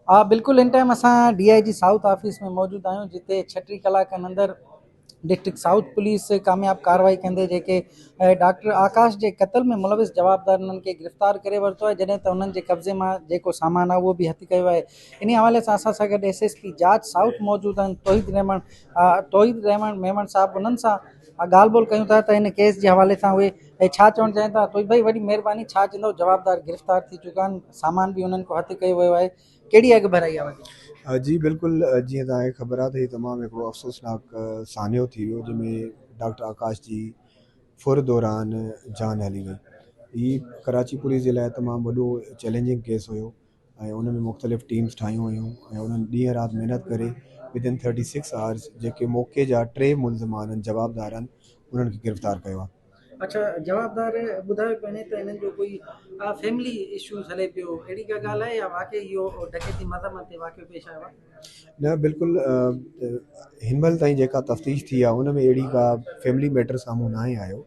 बिल्कुलु in time असां DIG south office में मौजूदु आहियूं, जिते 36 कलाकनि अंदरि डिस्ट्रिक्ट साउथ पुलिस कामयाब कार्रवाई कंदे जेके डॉक्टर आकाश जे क़त्ल में मुलविस जवाबदार उन्हनि खे गिरफ़्तार करे वरितो आहे, जॾहिं त उन्हनि जे कब्ज़े मां जेको सामान आहे उहो बि हथु कयो आहे। इन हवाले सां असां सां गॾु SSP जाज साउथ मौजूदु आहिनि, तौहीद रहमान मेमन साहब, उन्हनि सां ॻाल्हि ॿोल कयूं था त इन केस जे हवाले सां उहे छा चवणु चाहिनि था। तौहीद भाई, वॾी महिरबानी, छा चवंदव, जवाबदार गिरफ़्तार थी चुका आहिनि, सामान बि उन्हनि खां हथु कयो वियो आहे, कहिड़ी अॻु भराई आहे? जी बिल्कुलु, जीअं तव्हांखे ख़बर आहे त हीउ तमामु हिकिड़ो अफ़सोसनाक सानियो थी वियो, जंहिंमें डॉक्टर आकाश जी फुर दौरान जान हली वई। हीउ कराची पुलिस जे लाइ तमामु वॾो चैलेंजिंग केस हुयो ऐं उन में मुख़्तलिफ़ टीम्स ठाहियूं हुयूं ऐं उन्हनि ॾींहं राति महिनत करे विदिन 36 आवर्स जेके मौक़े जा 3 मुल्ज़िम आहिनि, जवाबदार आहिनि, उन्हनि खे गिरफ़्तार कयो आहे। अच्छा, जवाबदार ॿुधायो पियो त इन्हनि जो कोई फैमिली इश्यूज़ हले पियो, अहिड़ी का ॻाल्हि आहे या वाक़ई इहो डकैती मज़मत ते वाक़ियो पेश आयो आहे? न, बिल्कुलु हिन महिल ताईं जेका तफ़्तीश थी आहे उन में अहिड़ी का फैमिली मैटर साम्हूं न आहे आयो।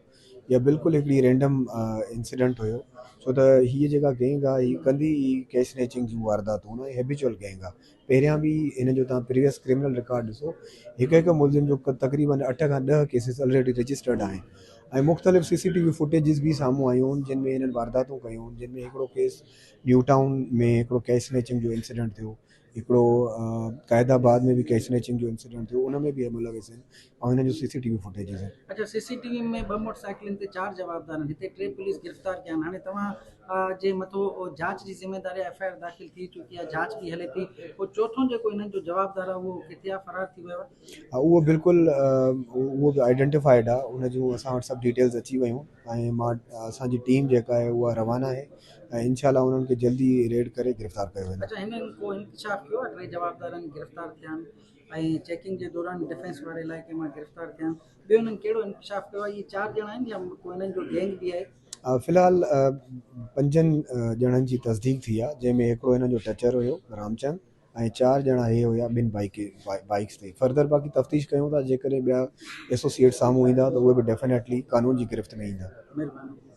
या बिल्कुलु हिकिड़ी रैंडम इंसिडेंट हुयो, छो त हीअ जेका गैंग आहे हीअ कंदी कैश स्नैचिंग जूं वारदातूं न, हैबिचुअल गैंग आहे। पहिरियां बि हिन जो तव्हां प्रीवियस क्रिमिनल रिकॉर्ड ॾिसो, हिकु हिकु मुल्ज़िम जो तक़रीबन 8 खां 10 केसिस ऑलरेडी रजिस्टर्ड आहिनि ऐं मुख़्तलिफ़ CCTV फुटेजिस बि साम्हूं आयूं आहिनि, जिन में हिननि वारदातूं कयूं, जिन में हिकिड़ो केस न्यू टाउन में हिकिड़ो कैश स्नैचिंग जो इंसिडेंट थियो, हिकिड़ो क़ायदाबाद में भी कैश स्नैचिंग जो इंसिडेंट थियो, उन में भी मुलविस आहिनि ऐं हिन जो CCTV फुटेजिस आहिनि। अच्छा, CCTV में 2 मोटरसाइकिलनि ते 4 जवाबदार आहिनि, हिते 3 पुलिस गिरफ़्तार कया आहिनि। हाणे तव्हां जे मथो जांच जी ज़िम्मेदारी FIR दाख़िल थी चुकी आहे, जांच भी हले थी, पोइ चोथों जेको हिननि जो जवाबदार आहे उहो किथे आहे, फरार थी वियो आहे? उहो बिल्कुलु उहो बि आइडेंटिफाइड आहे, उन जूं असां वटि सभु डिटेल्स अची वियूं ऐं मां असांजी टीम जेका आहे उहा रवाना आहे ऐं इंशाल्लाह उन्हनि खे जल्दी रेड करे गिरफ़्तार कयो वेंदो। अच्छा, हिननि को इंकशाफ कयो आहे? 3 जवाबदारनि गिरफ़्तार थिया आहिनि ऐं चेकिंग जे दौरान डिफेंस वारे इलाइक़े मां गिरफ़्तार थिया आहिनि, ॿियो हिननि कहिड़ो इंकशाफ कयो आहे? इहे 4 ॼणा आहिनि या कोई हिननि जो गैंग बि आहे? फ़िलहाल 5 ॼणनि जी तस्दीक थी आहे, जंहिंमें हिकिड़ो हिननि जो टचर हुयो रामचंद ऐं 4 ॼणा हे हुया ॿिनि बाइक्स ते। फर्दर बाक़ी तफ़्तीश कयूं था, जेकॾहिं ॿिया एसोसिएट साम्हूं ईंदा त उहे बि डेफिनेटली कानून जी गिरफ़्त में ईंदा। महिरबानी।